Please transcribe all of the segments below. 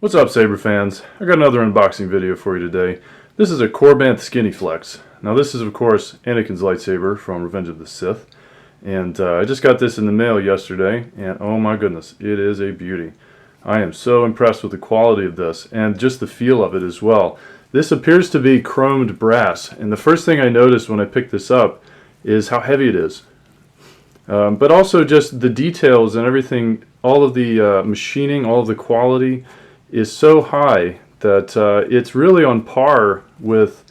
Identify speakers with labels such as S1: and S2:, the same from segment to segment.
S1: What's up, Saber fans? I got another unboxing video for you today. This is a Korbanth Skinnyflex. Now this is of course Anakin's lightsaber from Revenge of the Sith, and I just got this in the mail yesterday, and oh my goodness, it is a beauty. I am so impressed with the quality of this and just the feel of it as well. This appears to be chromed brass, and the first thing I noticed when I picked this up is how heavy it is. But also just the details and everything, all of the machining, all of the quality is so high that it's really on par with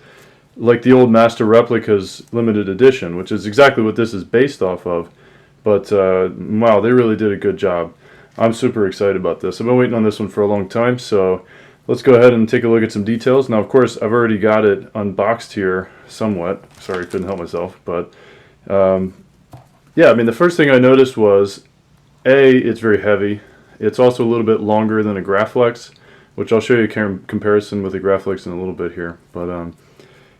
S1: like the old Master Replicas limited edition, which is exactly what this is based off of. But wow, they really did a good job. I'm super excited about this. I've been waiting on this one for a long time, so let's go ahead and take a look at some details. Now of course I've already got it unboxed here somewhat. Sorry, couldn't help myself. But yeah, I mean, the first thing I noticed was it's very heavy. It's also a little bit longer than a Graflex, which I'll show you a comparison with the Graflex in a little bit here. But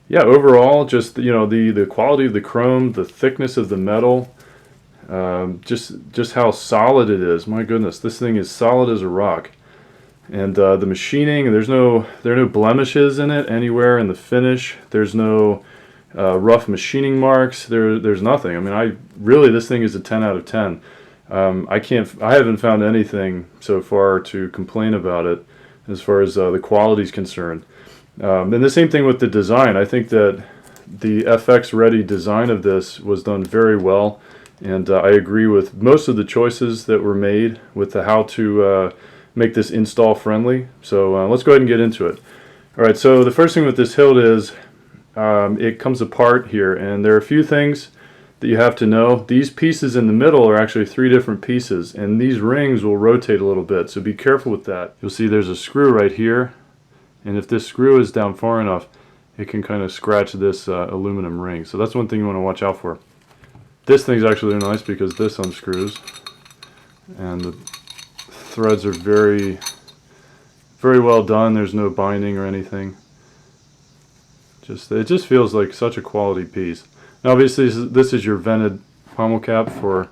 S1: yeah, overall, just the quality of the chrome, the thickness of the metal, just how solid it is. My goodness, this thing is solid as a rock. And the machining, there are no blemishes in it anywhere in the finish. There's no rough machining marks. There's nothing. I mean, this thing is a 10 out of 10. I haven't found anything so far to complain about it as far as the quality is concerned. And the same thing with the design. I think that the FX ready design of this was done very well, and I agree with most of the choices that were made with the how to make this install friendly. So let's go ahead and get into it. Alright, so the first thing with this hilt is it comes apart here, and there are a few things that you have to know. These pieces in the middle are actually 3 different pieces, and these rings will rotate a little bit, so be careful with that. You'll see there's a screw right here, and if this screw is down far enough, it can kind of scratch this aluminum ring. So that's one thing you want to watch out for. This thing's actually nice because this unscrews, and the threads are very, very well done. There's no binding or anything. It just feels like such a quality piece. Now obviously this is your vented pommel cap for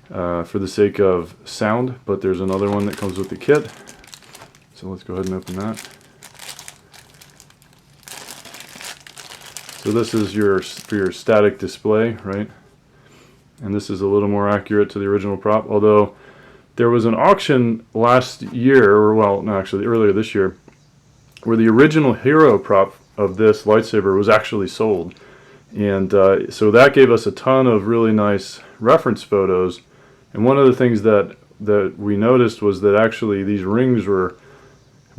S1: the sake of sound, but there's another one that comes with the kit. So let's go ahead and open that. So this is for your static display, right? And this is a little more accurate to the original prop, although there was an auction last year, or well, no, actually earlier this year, where the original hero prop of this lightsaber was actually sold. And so that gave us a ton of really nice reference photos. And one of the things that we noticed was that actually these rings were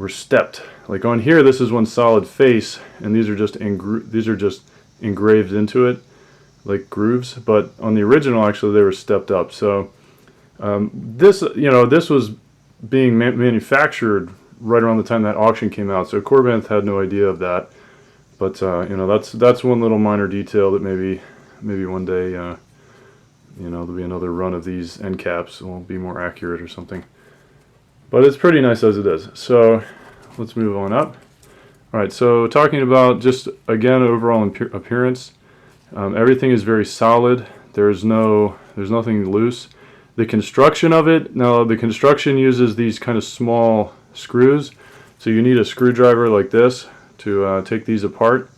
S1: stepped. Like on here, this is one solid face, and these are just engraved into it, like grooves. But on the original, actually, they were stepped up. So this was being manufactured right around the time that auction came out. So Korbanth had no idea of that. But that's one little minor detail that maybe one day there'll be another run of these end caps. It will be more accurate or something. But it's pretty nice as it is. So let's move on up. All right. So talking about just again overall appearance, everything is very solid. There's nothing loose. The construction of it, now the construction uses these kind of small screws, so you need a screwdriver like this to take these apart,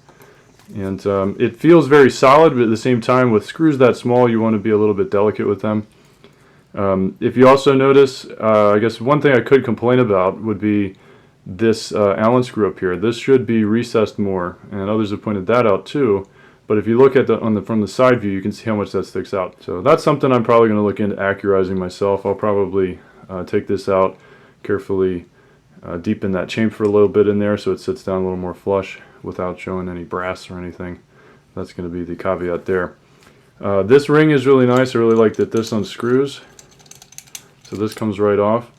S1: and it feels very solid, but at the same time with screws that small you want to be a little bit delicate with them. If you also notice, I guess one thing I could complain about would be this Allen screw up here. This should be recessed more, and others have pointed that out too, but if you look at from the side view, you can see how much that sticks out. So that's something I'm probably going to look into accurizing myself. I'll probably take this out carefully, deepen that chamfer a little bit in there so it sits down a little more flush without showing any brass or anything. That's going to be the caveat there. This ring is really nice. I really like that this unscrews. So this comes right off,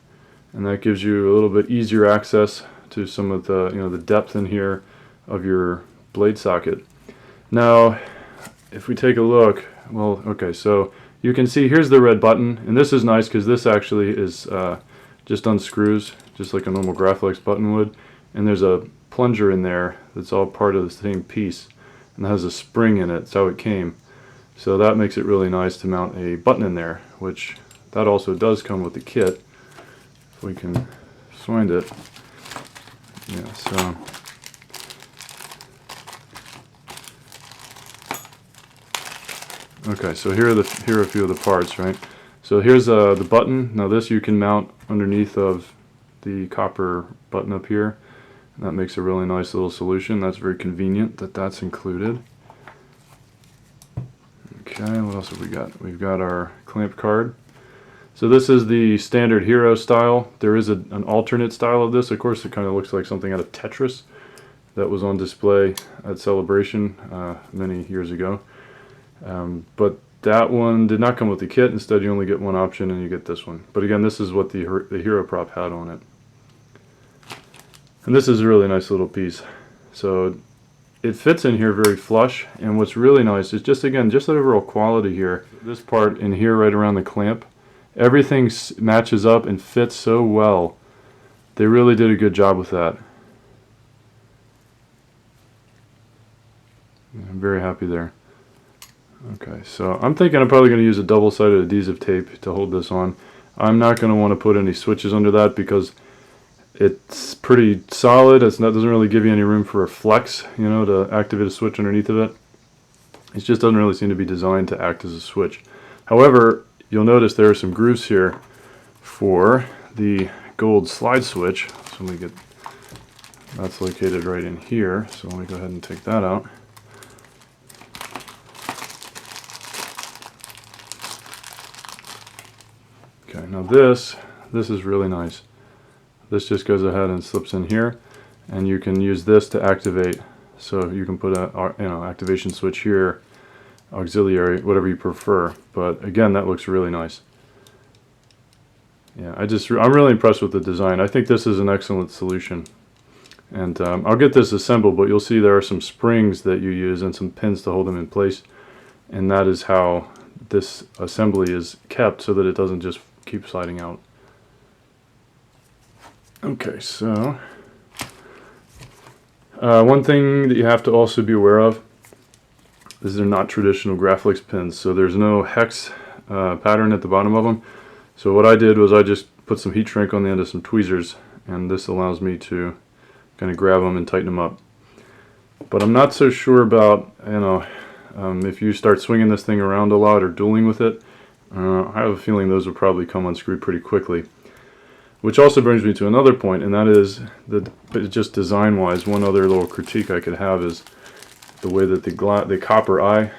S1: and that gives you a little bit easier access to some of the the depth in here of your blade socket. Now, if we take a look, well, okay, so you can see here's the red button, and this is nice because this actually is just unscrews, just like a normal Graflex button would, and there's a plunger in there that's all part of the same piece, and it has a spring in it. That's how it came. So that makes it really nice to mount a button in there, which that also does come with the kit, if we can find it. Yeah, so okay, so here are a few of the parts, right? So here's the button. Now this you can mount underneath of the copper button up here. And that makes a really nice little solution. That's very convenient that that's included. Okay, what else have we got? We've got our clamp card. So this is the standard hero style. There is an alternate style of this. Of course, it kind of looks like something out of Tetris that was on display at Celebration many years ago. But that one did not come with the kit. Instead, you only get one option and you get this one. But again, this is what the hero prop had on it. And this is a really nice little piece. So it fits in here very flush, and what's really nice is just, again, just the overall quality here. This part in here right around the clamp, everything matches up and fits so well. They really did a good job with that. I'm very happy there. Okay, so I'm thinking I'm probably going to use a double-sided adhesive tape to hold this on. I'm not going to want to put any switches under that because it's pretty solid. Doesn't really give you any room for a flex, you know, to activate a switch underneath of it. It just doesn't really seem to be designed to act as a switch. However, you'll notice there are some grooves here for the gold slide switch. So let me get, that's located right in here. So let me go ahead and take that out. Okay, now this is really nice. This just goes ahead and slips in here, and you can use this to activate. So you can put a activation switch here, auxiliary, whatever you prefer. But again, that looks really nice. Yeah, I'm really impressed with the design. I think this is an excellent solution. And I'll get this assembled, but you'll see there are some springs that you use and some pins to hold them in place. And that is how this assembly is kept, so that it doesn't just keep sliding out. Okay, so one thing that you have to also be aware of is they're not traditional Graflex pins, so there's no hex pattern at the bottom of them. So what I did was I just put some heat shrink on the end of some tweezers, and this allows me to kind of grab them and tighten them up. But I'm not so sure about, if you start swinging this thing around a lot or dueling with it, I have a feeling those will probably come undscrewed pretty quickly. Which also brings me to another point, and that is that just design-wise, one other little critique I could have is the way that the copper eye,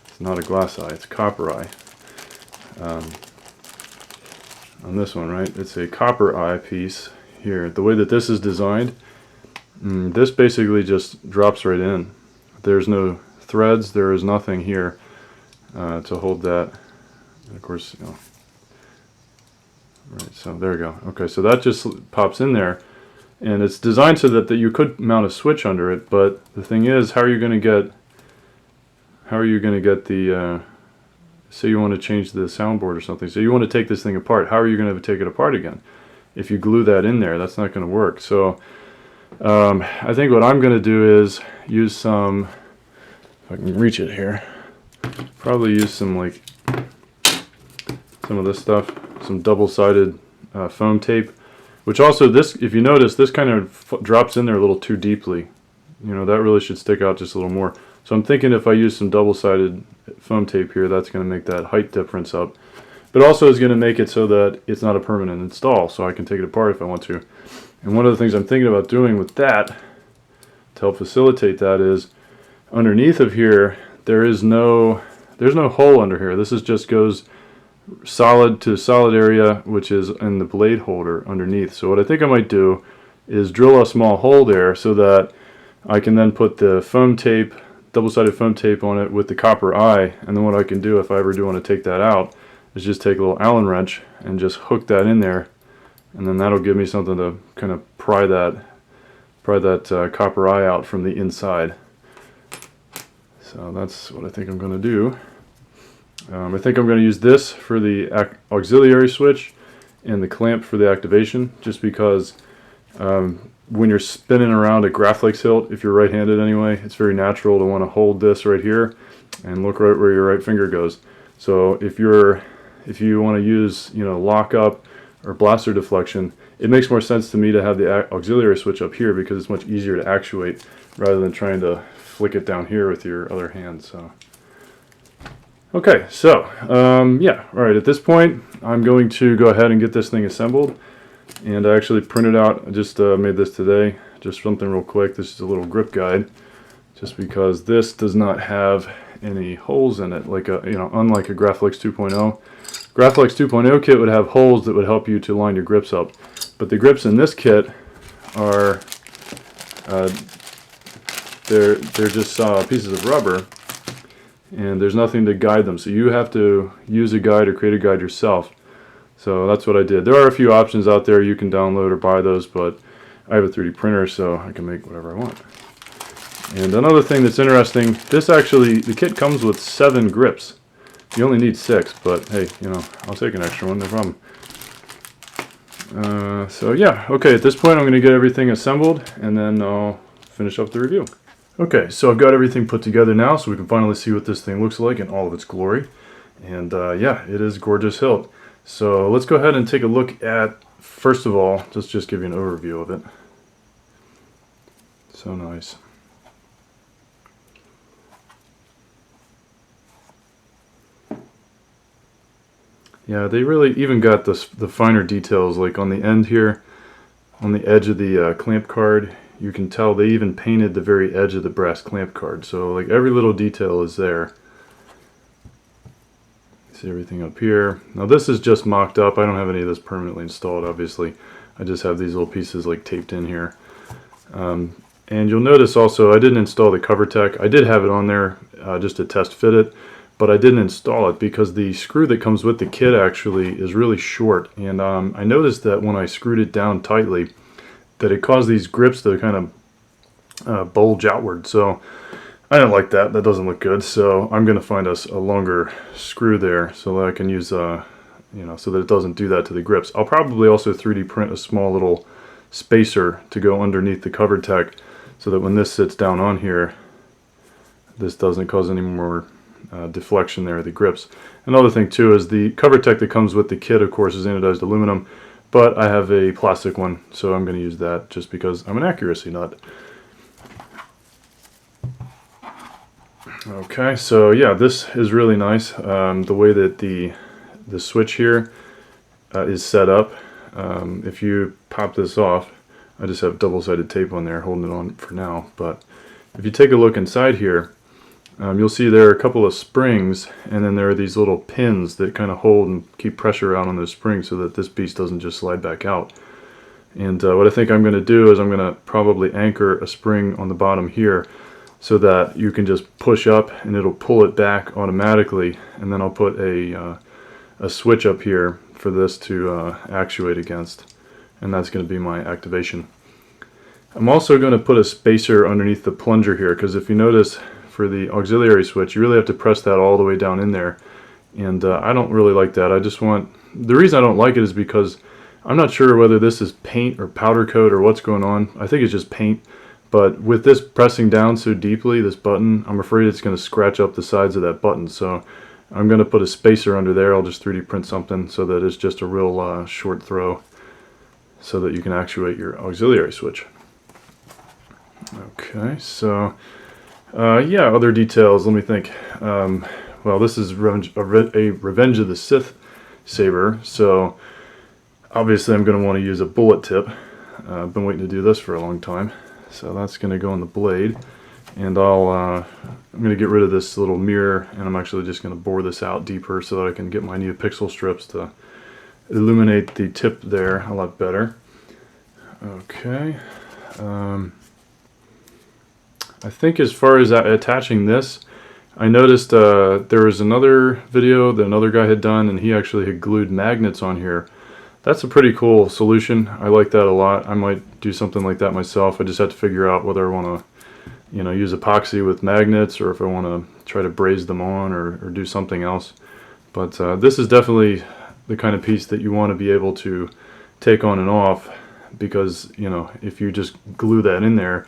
S1: it's not a glass eye, it's a copper eye. On this one, right, it's a copper eye piece here. The way that this is designed, this basically just drops right in. There's no threads, there is nothing here to hold that. And of course, right, so there we go. Okay, so that just pops in there, and it's designed so that you could mount a switch under it. But the thing is, how are you going to get the say you want to change the soundboard or something, so you want to take this thing apart, how are you going to take it apart again? If you glue that in there, that's not going to work. So I think what I'm going to do is use some, if I can reach it here, probably use some of this stuff, some double-sided foam tape, which also, this, if you notice, this kind of drops in there a little too deeply. You know, that really should stick out just a little more. So I'm thinking if I use some double-sided foam tape here, that's going to make that height difference up. But also is going to make it so that it's not a permanent install, so I can take it apart if I want to. And one of the things I'm thinking about doing with that, to help facilitate that, is underneath of here, there's no hole under here. This just goes solid to solid area, which is in the blade holder underneath. So what I think I might do is drill a small hole there so that I can then put the foam tape, double-sided foam tape on it with the copper eye, and then what I can do if I ever do want to take that out is just take a little Allen wrench and just hook that in there, and then that'll give me something to kind of pry that copper eye out from the inside. So that's what I think I'm going to do. I think I'm going to use this for the auxiliary switch and the clamp for the activation, just because when you're spinning around a Graflex hilt, if you're right-handed anyway, it's very natural to want to hold this right here and look right where your right finger goes. So if you want to use, lock up or blaster deflection, it makes more sense to me to have the auxiliary switch up here because it's much easier to actuate rather than trying to flick it down here with your other hand. So, okay, so yeah, all right. At this point, I'm going to go ahead and get this thing assembled, and I actually printed out. I just made this today, just something real quick. This is a little grip guide, just because this does not have any holes in it, like unlike a Graflex 2.0. Graflex 2.0 kit would have holes that would help you to line your grips up, but the grips in this kit are they're just pieces of rubber, and there's nothing to guide them, so you have to use a guide or create a guide yourself. So that's what I did. There are a few options out there you can download or buy those, but I have a 3D printer, so I can make whatever I want. And another thing that's interesting, this actually, the kit comes with 7 grips. You only need 6, but hey, I'll take an extra one, no problem. So yeah, okay, at this point I'm going to get everything assembled, and then I'll finish up the review. Okay, so I've got everything put together now, so we can finally see what this thing looks like in all of its glory. And yeah, it is gorgeous hilt. So let's go ahead and take a look at, first of all, just give you an overview of it. So nice. Yeah, they really even got the finer details, like on the end here, on the edge of the clamp card. You can tell they even painted the very edge of the brass clamp card. So like every little detail is there. See everything up here. Now this is just mocked up. I don't have any of this permanently installed, obviously. I just have these little pieces like taped in here. And you'll notice also I didn't install the cover tech. I did have it on there just to test fit it, but I didn't install it because the screw that comes with the kit actually is really short. And I noticed that when I screwed it down tightly, that it caused these grips to kind of bulge outward. So I don't like that. That doesn't look good. So I'm going to find us a longer screw there so that I can use, so that it doesn't do that to the grips. I'll probably also 3D print a small little spacer to go underneath the cover tech so that when this sits down on here, this doesn't cause any more deflection there of the grips. Another thing too is the cover tech that comes with the kit, of course, is anodized aluminum, but I have a plastic one, so I'm going to use that just because I'm an accuracy nut. Okay, so yeah, this is really nice. The way that the switch here is set up. If you pop this off, I just have double-sided tape on there holding it on for now, but if you take a look inside here, you'll see there are a couple of springs, and then there are these little pins that kind of hold and keep pressure out on those springs so that this piece doesn't just slide back out. And what I think I'm going to do is I'm going to probably anchor a spring on the bottom here so that you can just push up and it'll pull it back automatically, and then I'll put a switch up here for this to actuate against, and that's going to be my activation. I'm also going to put a spacer underneath the plunger here, because if you notice, for the auxiliary switch, you really have to press that all the way down in there, and I don't really like that. The reason I don't like it is because I'm not sure whether this is paint or powder coat or what's going on. I think it's just paint, but with this pressing down so deeply, this button, I'm afraid it's going to scratch up the sides of that button. So I'm going to put a spacer under there. I'll just 3D print something so that it's just a real short throw so that you can actuate your auxiliary switch. Okay, so yeah, other details, let me think. Well, this is a Revenge of the Sith saber, so obviously I'm going to want to use a bullet tip. I've been waiting to do this for a long time. So that's going to go on the blade, and I'm going to get rid of this little mirror, and I'm actually just going to bore this out deeper so that I can get my new pixel strips to illuminate the tip there a lot better. Okay. I think as far as attaching this, I noticed there was another video that another guy had done, and he actually had glued magnets on here. That's a pretty cool solution. I like that a lot. I might do something like that myself. I just have to figure out whether I want to, use epoxy with magnets, or if I want to try to braze them on or do something else. But this is definitely the kind of piece that you want to be able to take on and off, because, if you just glue that in there,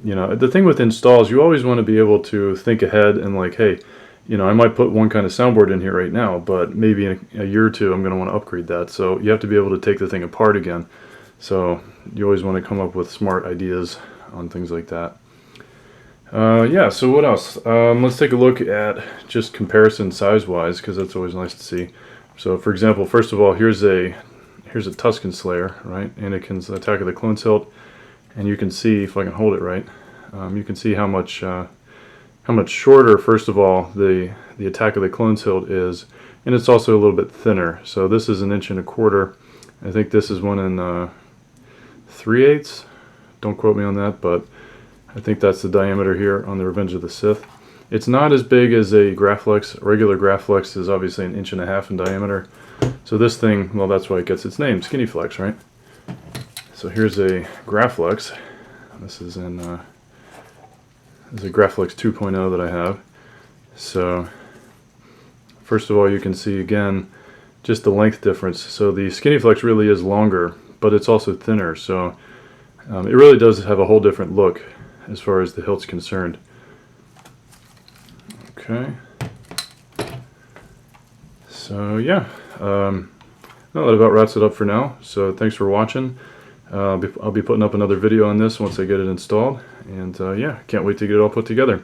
S1: the thing with installs, you always want to be able to think ahead and like, hey, I might put one kind of soundboard in here right now, but maybe in a year or two I'm going to want to upgrade that. So you have to be able to take the thing apart again. So you always want to come up with smart ideas on things like that. Yeah, so what else? Let's take a look at just comparison size-wise, because that's always nice to see. So, for example, first of all, here's a Tusken Slayer, right? Anakin's Attack of the Clones hilt, and you can see, if I can hold it right, you can see how much shorter, first of all, the Attack of the Clones hilt is, and it's also a little bit thinner. So this is 1.25 inches. I think this is 1 3/8. Don't quote me on that, but I think that's the diameter here on the Revenge of the Sith. It's not as big as a Graflex. A regular Graflex is obviously 1.5 inches in diameter. So this thing, well, that's why it gets its name, Skinnyflex, right? So here's a Graflex. This is a Graflex 2.0 that I have. So first of all, you can see again just the length difference. So the Skinnyflex really is longer, but it's also thinner. So it really does have a whole different look as far as the hilt's concerned. Okay. So yeah, that about wraps it up for now. So thanks for watching. I'll be putting up another video on this once I get it installed. And yeah, can't wait to get it all put together.